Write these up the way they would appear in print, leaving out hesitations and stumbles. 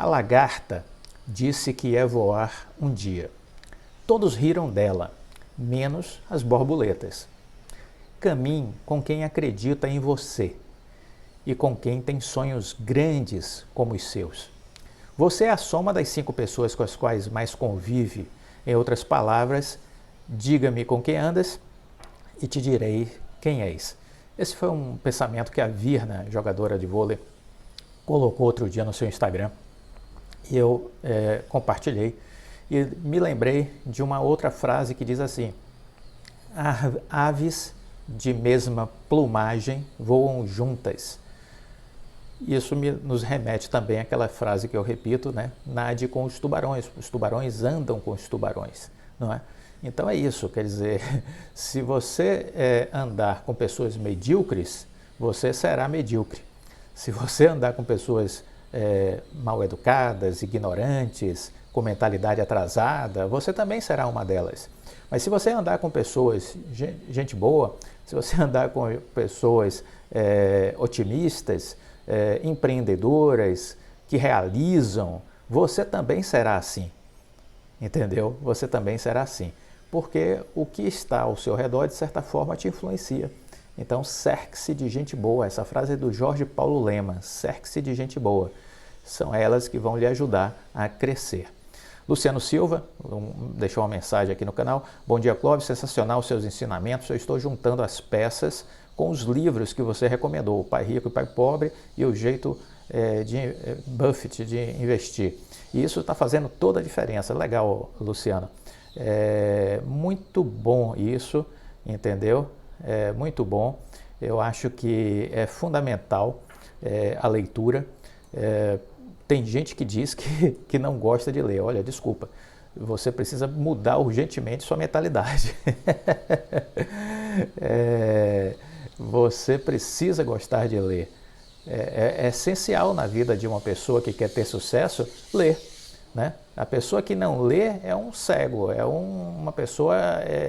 A lagarta disse que ia voar um dia. Todos riram dela, menos as borboletas. Caminhe com quem acredita em você e com quem tem sonhos grandes como os seus. Você é a soma das 5 pessoas com as quais mais convive. Em outras palavras, diga-me com quem andas e te direi quem és. Esse foi um pensamento que a Virna, jogadora de vôlei, colocou outro dia no seu Instagram e eu compartilhei. E me lembrei de uma outra frase que diz assim: aves de mesma plumagem voam juntas. Isso nos remete também àquela frase que eu repito, né? Nade com os tubarões andam com os tubarões, não é? Então é isso, quer dizer, se você andar com pessoas medíocres, você será medíocre. Se você andar com pessoas mal educadas, ignorantes, com mentalidade atrasada, você também será uma delas. Mas se você andar com pessoas, gente boa, se você andar com pessoas otimistas, empreendedoras, que realizam, você também será assim, entendeu? Você também será assim, porque o que está ao seu redor, de certa forma, te influencia. Então, cerque-se de gente boa. Essa frase é do Jorge Paulo Lema, cerque-se de gente boa. São elas que vão lhe ajudar a crescer. Luciano Silva deixou uma mensagem aqui no canal. Bom dia, Clóvis, sensacional os seus ensinamentos. Eu estou juntando as peças com os livros que você recomendou, O Pai Rico e o Pai Pobre e O Jeito de Buffett de Investir. E isso está fazendo toda a diferença. Legal, Luciano. Muito bom isso, entendeu? Muito bom. Eu acho que é fundamental a leitura. Tem gente que diz que não gosta de ler. Olha, desculpa, você precisa mudar urgentemente sua mentalidade. Você precisa gostar de ler. É essencial na vida de uma pessoa que quer ter sucesso ler, né? A pessoa que não lê é um cego, é uma pessoa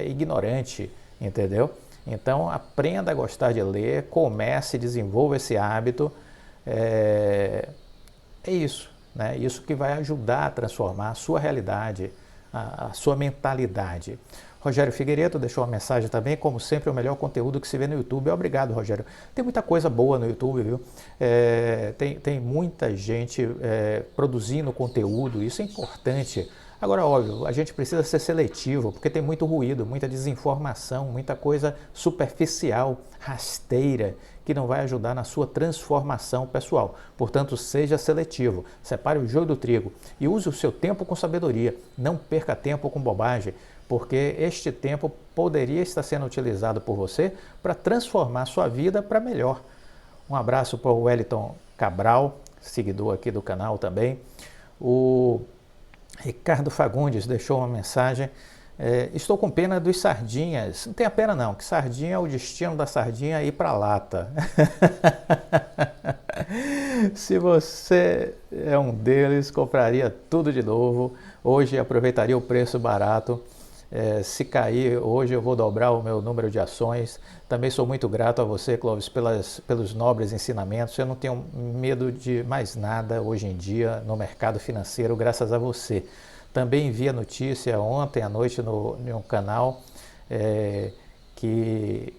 ignorante, entendeu? Então aprenda a gostar de ler, comece, desenvolva esse hábito. É isso, né? Isso que vai ajudar a transformar a sua realidade, a sua mentalidade. Rogério Figueiredo deixou uma mensagem também, como sempre, o melhor conteúdo que se vê no YouTube. Obrigado, Rogério. Tem muita coisa boa no YouTube, viu? Tem muita gente produzindo conteúdo, isso é importante. Agora, óbvio, a gente precisa ser seletivo, porque tem muito ruído, muita desinformação, muita coisa superficial, rasteira, que não vai ajudar na sua transformação pessoal. Portanto, seja seletivo, separe o joio do trigo e use o seu tempo com sabedoria. Não perca tempo com bobagem, porque este tempo poderia estar sendo utilizado por você para transformar sua vida para melhor. Um abraço para o Wellington Cabral, seguidor aqui do canal também. O Ricardo Fagundes deixou uma mensagem. Estou com pena dos sardinhas. Não tenha pena não, que sardinha, o destino da sardinha é ir para a lata. Se você é um deles, compraria tudo de novo. Hoje aproveitaria o preço barato. Se cair hoje eu vou dobrar o meu número de ações. Também sou muito grato a você, Clóvis, pelos nobres ensinamentos. Eu não tenho medo de mais nada hoje em dia no mercado financeiro, graças a você. Também vi a notícia ontem à noite em um canal que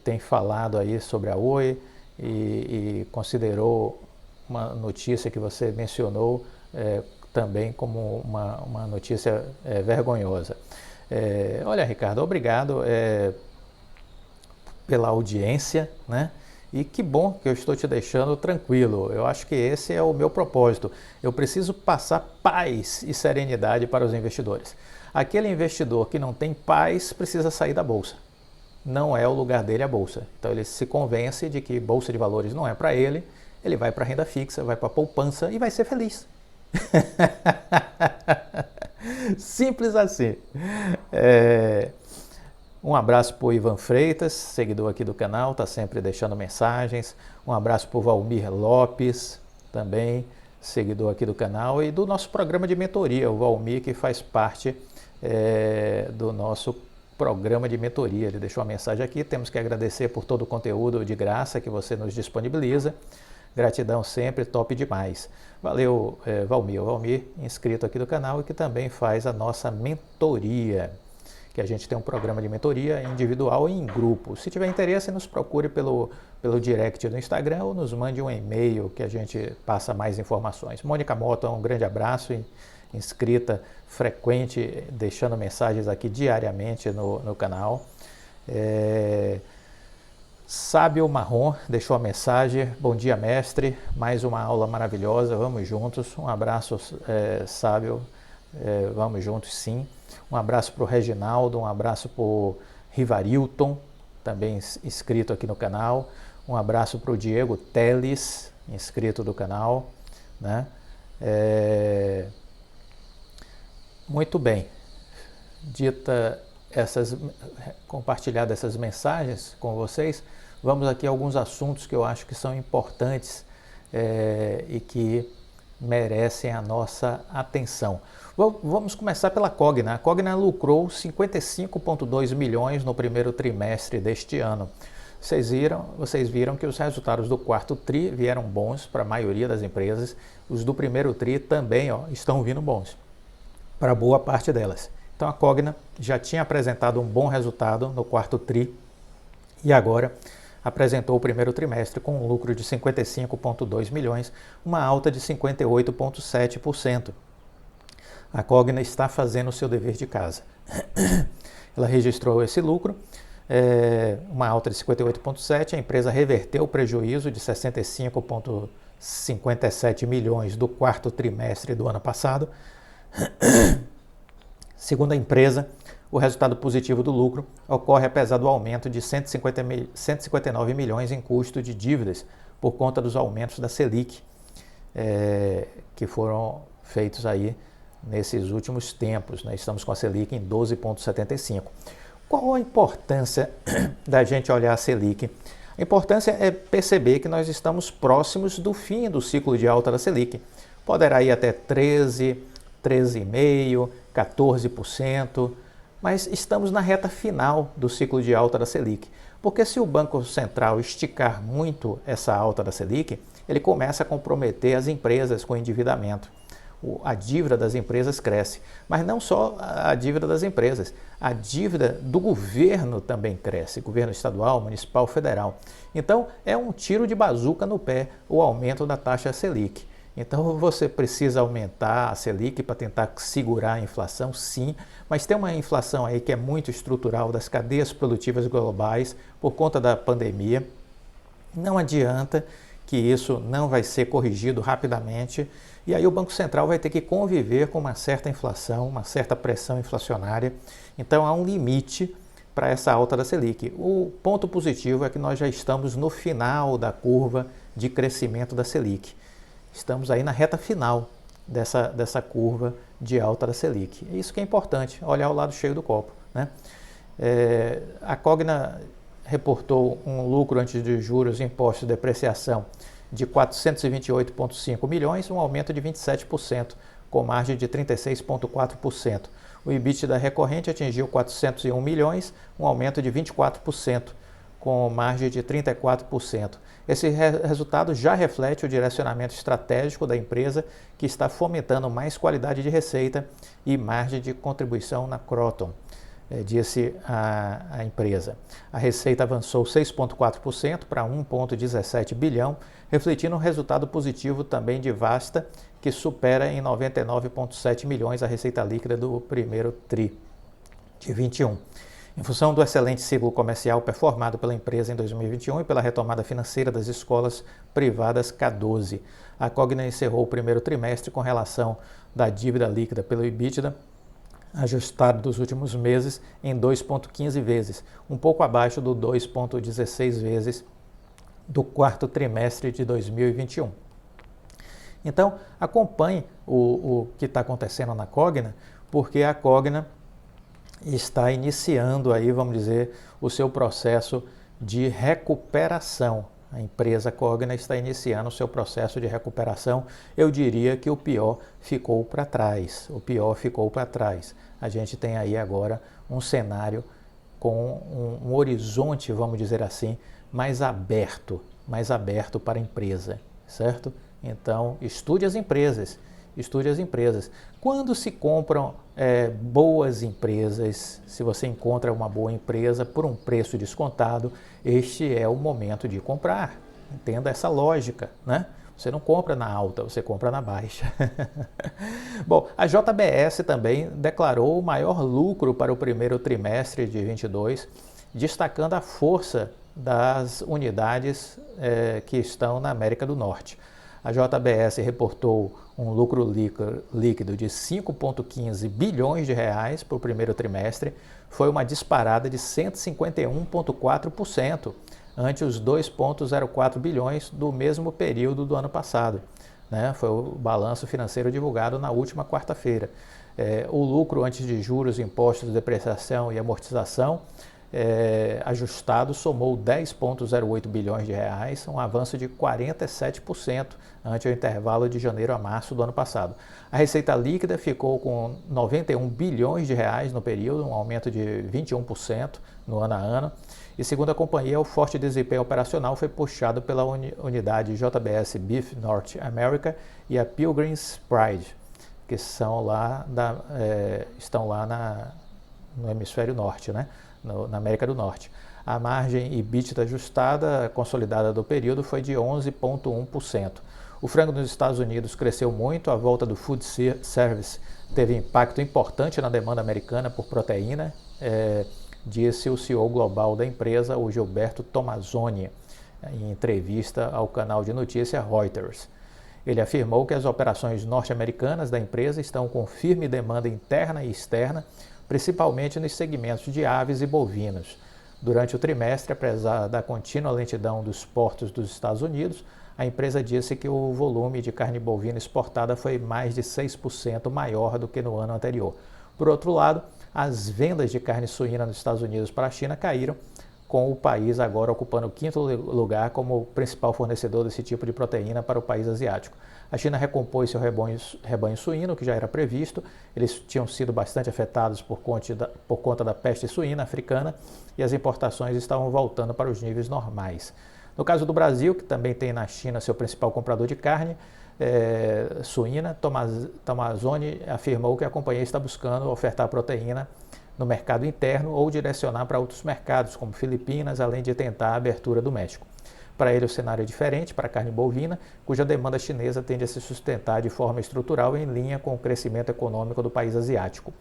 tem falado aí sobre a Oi e considerou uma notícia que você mencionou também como uma notícia vergonhosa. Olha, Ricardo, obrigado pela audiência, né? E que bom que eu estou te deixando tranquilo. Eu acho que esse é o meu propósito. Eu preciso passar paz e serenidade para os investidores. Aquele investidor que não tem paz precisa sair da bolsa. Não é o lugar dele a bolsa. Então ele se convence de que bolsa de valores não é para ele. Ele vai para a renda fixa, vai para a poupança e vai ser feliz. Simples assim. Um abraço para o Ivan Freitas, seguidor aqui do canal, está sempre deixando mensagens. Um abraço para o Valmir Lopes, também seguidor aqui do canal, e do nosso programa de mentoria, o Valmir, que faz parte do nosso programa de mentoria. Ele deixou uma mensagem aqui. Temos que agradecer por todo o conteúdo de graça que você nos disponibiliza. Gratidão sempre, top demais. Valeu, Valmir. Valmir, inscrito aqui do canal e que também faz a nossa mentoria, que a gente tem um programa de mentoria individual e em grupo. Se tiver interesse, nos procure pelo direct do Instagram ou nos mande um e-mail que a gente passa mais informações. Mônica Mota, um grande abraço, inscrita frequente, deixando mensagens aqui diariamente no canal. Sábio Marrom deixou a mensagem: bom dia, mestre, mais uma aula maravilhosa, vamos juntos. Um abraço, Sábio, vamos juntos sim. Um abraço para o Reginaldo, um abraço para o Rivarilton, também inscrito aqui no canal. Um abraço para o Diego Teles, inscrito do canal, né? Muito bem, compartilhado essas mensagens com vocês, vamos aqui a alguns assuntos que eu acho que são importantes e que merecem a nossa atenção. Vamos começar pela Cogna. A Cogna lucrou 55,2 milhões no primeiro trimestre deste ano. Vocês viram que os resultados do quarto TRI vieram bons para a maioria das empresas. Os do primeiro TRI também estão vindo bons para boa parte delas. Então a Cogna já tinha apresentado um bom resultado no quarto TRI e agora apresentou o primeiro trimestre com um lucro de 55,2 milhões, uma alta de 58,7%. A Cogna está fazendo o seu dever de casa. Ela registrou esse lucro, uma alta de 58,7%, a empresa reverteu o prejuízo de 65,57 milhões do quarto trimestre do ano passado. Segundo a empresa, o resultado positivo do lucro ocorre apesar do aumento de 159 milhões em custo de dívidas por conta dos aumentos da Selic que foram feitos aí nesses últimos tempos, né? Estamos com a Selic em 12,75. Qual a importância da gente olhar a Selic? A importância é perceber que nós estamos próximos do fim do ciclo de alta da Selic. Poderá ir até 13, 13,5%, 14%, mas estamos na reta final do ciclo de alta da Selic. Porque se o Banco Central esticar muito essa alta da Selic, ele começa a comprometer as empresas com endividamento. A dívida das empresas cresce, mas não só a dívida das empresas, a dívida do governo também cresce, governo estadual, municipal, federal. Então é um tiro de bazuca no pé o aumento da taxa Selic. Então você precisa aumentar a Selic para tentar segurar a inflação, sim, mas tem uma inflação aí que é muito estrutural das cadeias produtivas globais por conta da pandemia. Não adianta que isso não vai ser corrigido rapidamente e aí o Banco Central vai ter que conviver com uma certa inflação, uma certa pressão inflacionária. Então há um limite para essa alta da Selic. O ponto positivo é que nós já estamos no final da curva de crescimento da Selic. Estamos aí na reta final dessa curva de alta da Selic. É isso que é importante, olhar o lado cheio do copo, né? A Cogna reportou um lucro antes de juros e impostos de depreciação de 428,5 milhões, um aumento de 27%, com margem de 36,4%. O EBITDA recorrente atingiu 401 milhões, um aumento de 24%, com margem de 34%. Esse resultado já reflete o direcionamento estratégico da empresa, que está fomentando mais qualidade de receita e margem de contribuição na Croton, disse a empresa. A receita avançou 6,4% para 1,17 bilhão, refletindo um resultado positivo também de Vasta, que supera em 99,7 milhões a receita líquida do primeiro TRI de 21. Em função do excelente ciclo comercial performado pela empresa em 2021 e pela retomada financeira das escolas privadas K12, a Cogna encerrou o primeiro trimestre com relação da dívida líquida pelo EBITDA, ajustado dos últimos meses, em 2,15 vezes, um pouco abaixo do 2,16 vezes do quarto trimestre de 2021. Então, acompanhe o que está acontecendo na Cogna, porque a Cogna está iniciando aí, vamos dizer, o seu processo de recuperação. A empresa Cogna está iniciando o seu processo de recuperação. Eu diria que o pior ficou para trás. O pior ficou para trás. A gente tem aí agora um cenário com um horizonte, vamos dizer assim, mais aberto para a empresa. certo? Então, estude as empresas. Estude as empresas. Quando se compram boas empresas, se você encontra uma boa empresa por um preço descontado, este é o momento de comprar. Entenda essa lógica, né? Você não compra na alta, você compra na baixa. Bom, a JBS também declarou o maior lucro para o primeiro trimestre de 2022, destacando a força das unidades que estão na América do Norte. A JBS reportou um lucro líquido de 5,15 bilhões de reais para o primeiro trimestre, foi uma disparada de 151,4%, ante os 2,04 bilhões do mesmo período do ano passado. Né? Foi o balanço financeiro divulgado na última quarta-feira. O lucro antes de juros, impostos, depreciação e amortização ajustado somou 10,08 bilhões de reais, um avanço de 47% ante o intervalo de janeiro a março do ano passado. A receita líquida ficou com 91 bilhões de reais no período, um aumento de 21% no ano a ano. E segundo a companhia, o forte desempenho operacional foi puxado pela unidade JBS Beef North America e a Pilgrim's Pride, que estão lá no hemisfério norte, né? Na América do Norte. A margem EBITDA ajustada consolidada do período foi de 11,1%. O frango nos Estados Unidos cresceu muito, a volta do food service teve impacto importante na demanda americana por proteína, disse o CEO global da empresa, o Gilberto Tomazoni, em entrevista ao canal de notícia Reuters. Ele afirmou que as operações norte-americanas da empresa estão com firme demanda interna e externa, principalmente nos segmentos de aves e bovinos. Durante o trimestre, apesar da contínua lentidão dos portos dos Estados Unidos, a empresa disse que o volume de carne bovina exportada foi mais de 6% maior do que no ano anterior. Por outro lado, as vendas de carne suína nos Estados Unidos para a China caíram, com o país agora ocupando o quinto lugar como principal fornecedor desse tipo de proteína para o país asiático. A China recompôs seu rebanho suíno, que já era previsto. Eles tinham sido bastante afetados por conta da peste suína africana e as importações estavam voltando para os níveis normais. No caso do Brasil, que também tem na China seu principal comprador de carne suína, Tomazoni afirmou que a companhia está buscando ofertar proteína no mercado interno ou direcionar para outros mercados, como Filipinas, além de tentar a abertura do México. Para ele, o cenário é diferente para a carne bovina, cuja demanda chinesa tende a se sustentar de forma estrutural em linha com o crescimento econômico do país asiático.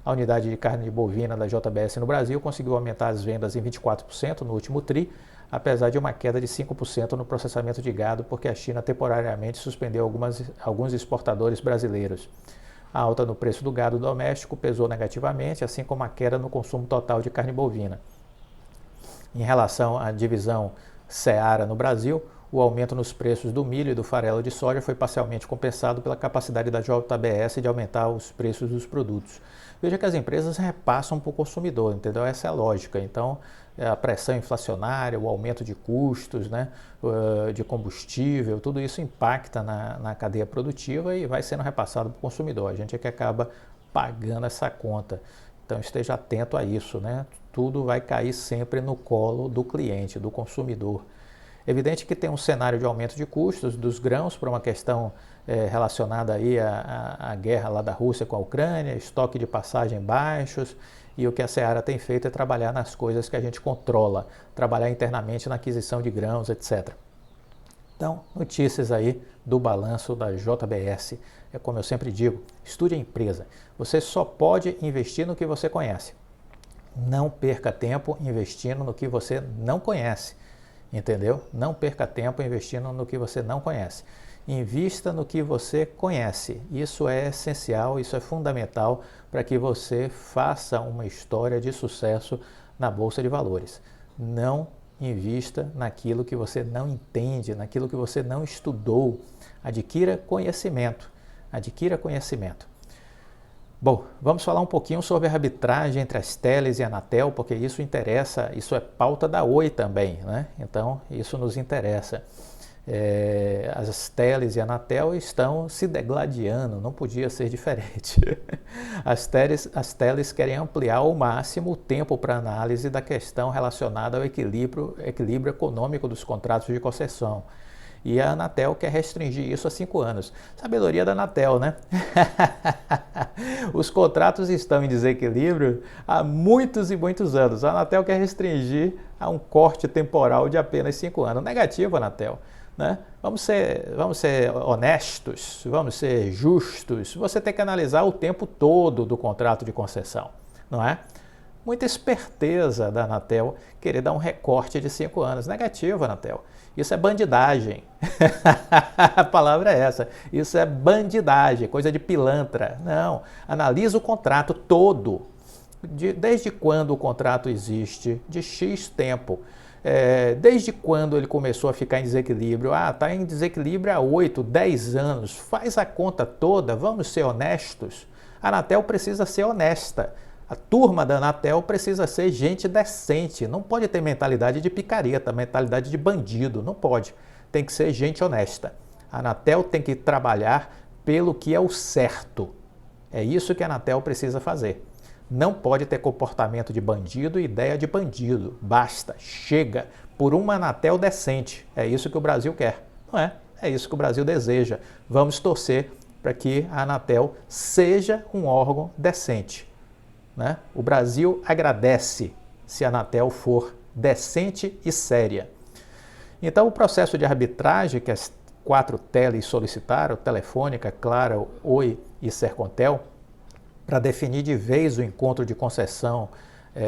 A unidade de carne bovina da JBS no Brasil conseguiu aumentar as vendas em 24% no último TRI, apesar de uma queda de 5% no processamento de gado, porque a China temporariamente suspendeu alguns exportadores brasileiros. A alta no preço do gado doméstico pesou negativamente, assim como a queda no consumo total de carne bovina. Em relação à divisão Seara no Brasil, o aumento nos preços do milho e do farelo de soja foi parcialmente compensado pela capacidade da JBS de aumentar os preços dos produtos. Veja que as empresas repassam para o consumidor, entendeu? Essa é a lógica. Então, a pressão inflacionária, o aumento de custos, né, de combustível, tudo isso impacta na cadeia produtiva e vai sendo repassado para o consumidor. A gente é que acaba pagando essa conta. Então, esteja atento a isso, né? Tudo vai cair sempre no colo do cliente, do consumidor. Evidente que tem um cenário de aumento de custos dos grãos por uma questão relacionada aí à guerra lá da Rússia com a Ucrânia, estoque de passagem baixos, e o que a Seara tem feito é trabalhar nas coisas que a gente controla, trabalhar internamente na aquisição de grãos, etc. Então, notícias aí do balanço da JBS. É como eu sempre digo, estude a empresa. Você só pode investir no que você conhece. Não perca tempo investindo no que você não conhece. Entendeu? Não perca tempo investindo no que você não conhece. Invista no que você conhece. Isso é essencial, isso é fundamental para que você faça uma história de sucesso na Bolsa de Valores. Não invista naquilo que você não entende, naquilo que você não estudou. Adquira conhecimento. Adquira conhecimento. Bom, vamos falar um pouquinho sobre a arbitragem entre as Teles e a Anatel, porque isso interessa, isso é pauta da Oi também, né? Então, isso nos interessa. As Teles e a Anatel estão se degladiando, não podia ser diferente. As Teles querem ampliar ao máximo o tempo para análise da questão relacionada ao equilíbrio econômico dos contratos de concessão. E a Anatel quer restringir isso a 5 anos. Sabedoria da Anatel, né? Os contratos estão em desequilíbrio há muitos e muitos anos. A Anatel quer restringir a um corte temporal de apenas 5 anos. Negativo, Anatel. Né? Vamos ser honestos, vamos ser justos. Você tem que analisar o tempo todo do contrato de concessão, não é? Muita esperteza da Anatel querer dar um recorte de 5 anos. Negativo, Anatel. Isso é bandidagem. A palavra é essa. Isso é bandidagem, coisa de pilantra. Não, analisa o contrato todo. Desde quando o contrato existe, de X tempo. Desde quando ele começou a ficar em desequilíbrio? Está em desequilíbrio há 8, 10 anos. Faz a conta toda, vamos ser honestos. A Anatel precisa ser honesta. A turma da Anatel precisa ser gente decente. Não pode ter mentalidade de picareta, mentalidade de bandido. Não pode. Tem que ser gente honesta. A Anatel tem que trabalhar pelo que é o certo. É isso que a Anatel precisa fazer. Não pode ter comportamento de bandido e ideia de bandido. Basta, chega, por uma Anatel decente. É isso que o Brasil quer, não é? É isso que o Brasil deseja. Vamos torcer para que a Anatel seja um órgão decente, né? O Brasil agradece se a Anatel for decente e séria. Então, o processo de arbitragem que as 4 teles solicitaram, Telefônica, Claro, Oi e Sercontel, para definir de vez o encontro de concessão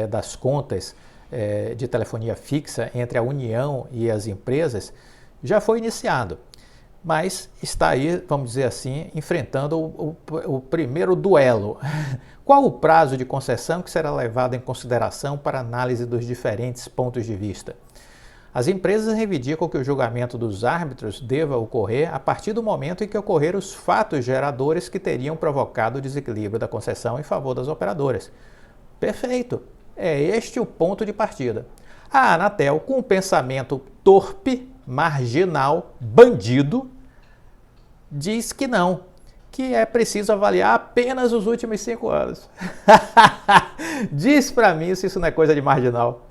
das contas de telefonia fixa entre a União e as empresas, já foi iniciado. Mas está aí, vamos dizer assim, enfrentando o primeiro duelo. Qual o prazo de concessão que será levado em consideração para análise dos diferentes pontos de vista? As empresas reivindicam que o julgamento dos árbitros deva ocorrer a partir do momento em que ocorreram os fatos geradores que teriam provocado o desequilíbrio da concessão em favor das operadoras. Perfeito! É este o ponto de partida. A Anatel, com um pensamento torpe, marginal, bandido, diz que não, que é preciso avaliar apenas os últimos 5 anos. Diz para mim se isso não é coisa de marginal.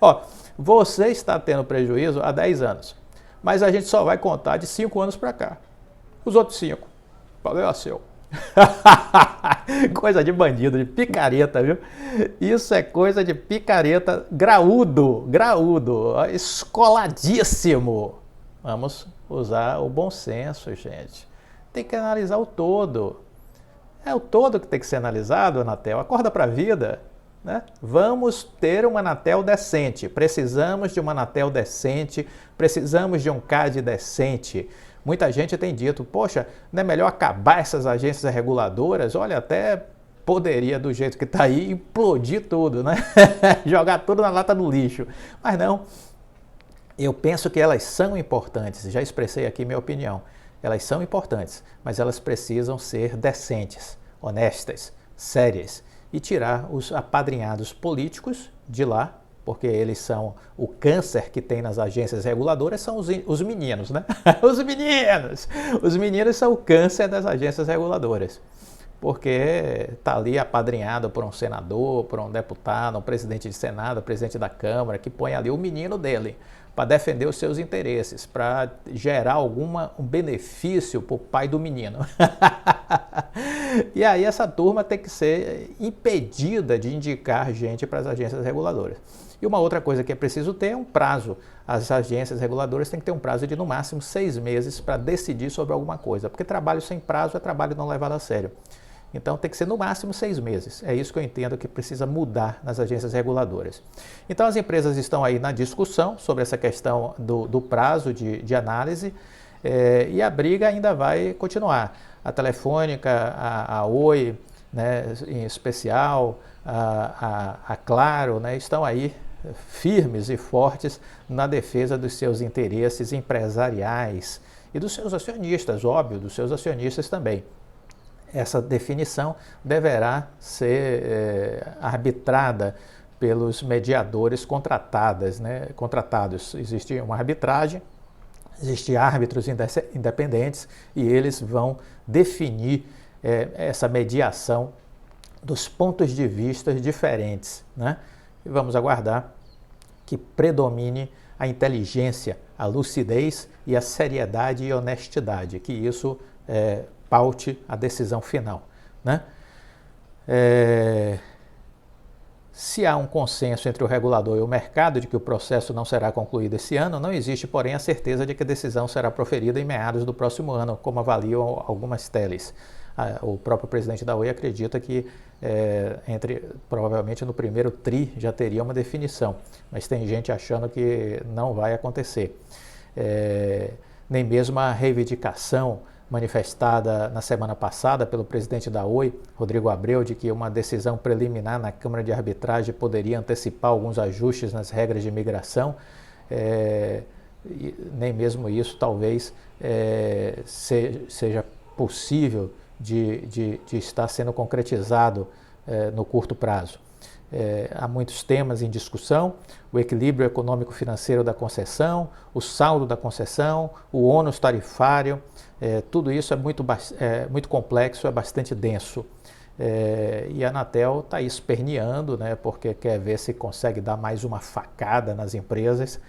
Ó, você está tendo prejuízo há 10 anos, mas a gente só vai contar de 5 anos para cá. Os outros 5, problema seu. Coisa de bandido, de picareta, viu? Isso é coisa de picareta graúdo, escoladíssimo. Vamos usar o bom senso, gente. Tem que analisar o todo. É o todo que tem que ser analisado, Anatel. Acorda para a vida, né? Vamos ter uma Anatel decente. Precisamos de uma Anatel decente. Precisamos de um CAD decente. Muita gente tem dito, poxa, não é melhor acabar essas agências reguladoras? Olha, até poderia, do jeito que está aí, implodir tudo, né? Jogar tudo na lata do lixo. Mas não. Eu penso que elas são importantes, já expressei aqui minha opinião. Elas são importantes, mas elas precisam ser decentes, honestas, sérias e tirar os apadrinhados políticos de lá, porque eles são o câncer que tem nas agências reguladoras, são os meninos, né? Os meninos! Os meninos são o câncer das agências reguladoras, porque está ali apadrinhado por um senador, por um deputado, um presidente de Senado, presidente da Câmara, que põe ali o menino dele para defender os seus interesses, para gerar um benefício para o pai do menino. E aí essa turma tem que ser impedida de indicar gente para as agências reguladoras. E uma outra coisa que é preciso ter é um prazo. As agências reguladoras têm que ter um prazo de no máximo 6 meses para decidir sobre alguma coisa, porque trabalho sem prazo é trabalho não levado a sério. Então tem que ser no máximo 6 meses. É isso que eu entendo que precisa mudar nas agências reguladoras. Então as empresas estão aí na discussão sobre essa questão do prazo de análise e a briga ainda vai continuar. A Telefônica, a Oi, né, em especial, a Claro, né, estão aí firmes e fortes na defesa dos seus interesses empresariais e dos seus acionistas, óbvio, dos seus acionistas também. Essa definição deverá ser arbitrada pelos mediadores contratados. Existe uma arbitragem, existem árbitros independentes e eles vão definir essa mediação dos pontos de vista diferentes, né? E vamos aguardar que predomine a inteligência, a lucidez e a seriedade e honestidade, que isso paute a decisão final, né? Se há um consenso entre o regulador e o mercado de que o processo não será concluído esse ano, não existe, porém, a certeza de que a decisão será proferida em meados do próximo ano, como avaliam algumas teles. O próprio presidente da Oi acredita que provavelmente no primeiro TRI já teria uma definição, mas tem gente achando que não vai acontecer. Nem mesmo a reivindicação manifestada na semana passada pelo presidente da Oi, Rodrigo Abreu, de que uma decisão preliminar na Câmara de Arbitragem poderia antecipar alguns ajustes nas regras de imigração, nem mesmo isso talvez seja possível de estar sendo concretizado no curto prazo. Há muitos temas em discussão: o equilíbrio econômico-financeiro da concessão, o saldo da concessão, o ônus tarifário, tudo isso é muito complexo, é bastante denso. E a Anatel está esperneando, né, porque quer ver se consegue dar mais uma facada nas empresas,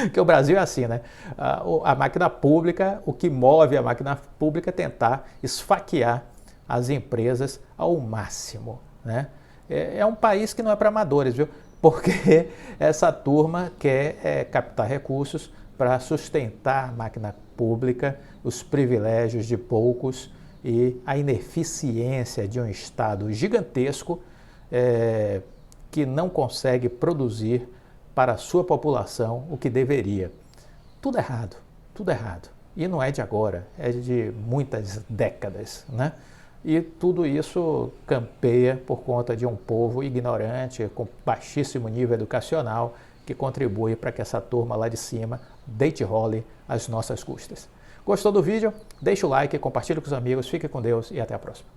porque o Brasil é assim, né? A máquina pública, o que move a máquina pública é tentar esfaquear as empresas ao máximo, né? É um país que não é para amadores, viu? Porque essa turma quer captar recursos para sustentar a máquina pública, os privilégios de poucos e a ineficiência de um Estado gigantesco que não consegue produzir para a sua população o que deveria. Tudo errado, tudo errado. E não é de agora, é de muitas décadas, né? E tudo isso campeia por conta de um povo ignorante, com baixíssimo nível educacional, que contribui para que essa turma lá de cima deite e role às nossas custas. Gostou do vídeo? Deixa o like, compartilhe com os amigos, fique com Deus e até a próxima.